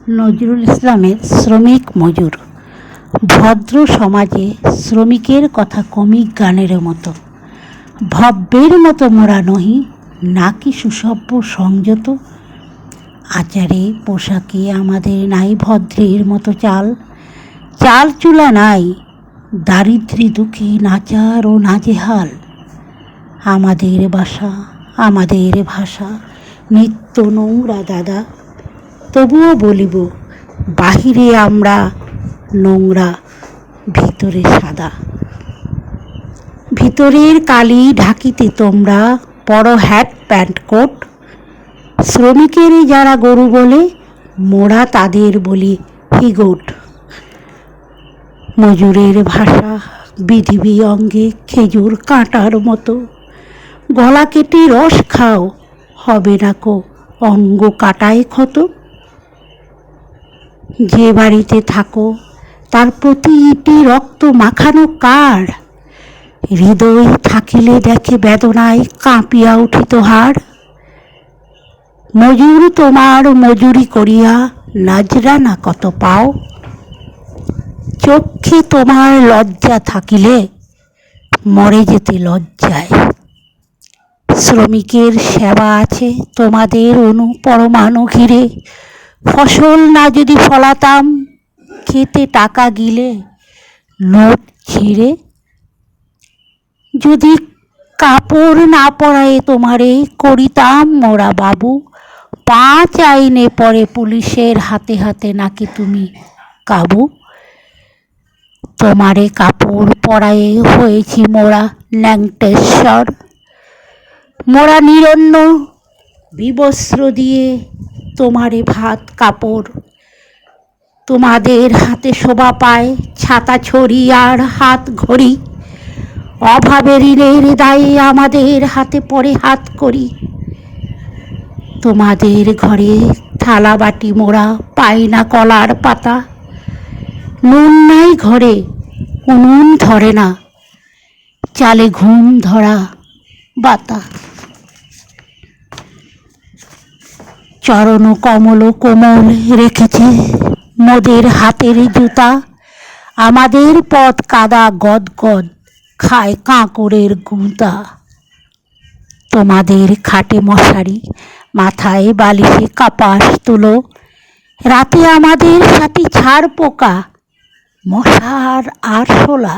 নজরুল ইসলামের শ্রমিক মজুর। ভদ্র সমাজে শ্রমিকের কথা কমিক গানের মতো। ভব্যের মতো মোরা নহি, নাকি সুসভ্য সংযত। আচারে পোশাকে আমাদের নাই ভদ্রের মতো চাল, চাল চুলা নাই, দারিদ্র্যে দুঃখে নাচার ও নাজেহাল। আমাদের বাসা, আমাদের ভাষা নিত্য নোংরা দাদা, তবুও বলিব বাহিরে আমরা নোংরা, ভিতরে সাদা। ভিতরের কালি ঢাকিতে তোমরা পরো হ্যাট প্যান্ট কোট। শ্রমিকের যারা গরু বলে, মোরা তাদের বলি হিগোট। মজুরের ভাষা বিধিবি অঙ্গে খেজুর কাঁটার মতো। গলা কেটে রস খাও, হবে না কো অঙ্গ কাটায় ক্ষত। যে বাড়িতে থাকো তার প্রতি ইটে রক্ত মাখানো কার, হৃদয় থাকিলে দেখে বেদনায় কাঁপিয়া উঠিত হাড়। মজুর তোমার মজুরি করিয়া নাজরানা কত পাও, চক্ষে তোমার লজ্জা থাকিলে মরে যেতে লজ্জায়। শ্রমিকের সেবা আছে তোমাদের পরমাণু ঘিরে, ফসল না যদি ফলাতাম খেতে টাকা গিলে নোট ছিঁড়ে। যদি কাপড় না পরায়ে তোমারে করিতাম মোরা বাবু, 5 আইনে পরে পুলিশের হাতে হাতে নাকি তুমি কাবু। তোমারে কাপড় পরায়ে হয়েছি মোরা ন্যাংটেশ্বর, মোরা নিরন্ন বিবস্ত্র দিয়ে তোমারে ভাত কাপড়। তোমাদের হাতে শোভা পায় ছাতা ছড়ি আর হাত ঘড়ি, অভাবে ঋণের দায়ে আমাদের হাতে পড়ে হাত করি। তোমাদের ঘরে থালা বাটি মোরা পাই না কলার পাতা, নুন নাই ঘরে উনুন ধরে না, চালে ঘুম ধরা বাতা। চরণ কমল কোমল রেখেছে মোদের হাতের জুতা, আমাদের পথ কাদা গদগদ খায় কাঁকড়ের গুঁতা। তোমাদের খাটে মশারি, মাথায় বালিশে কাপাস তুলো, রাতে আমাদের সাথে ছাড় পোকা, মশার আরশোলা।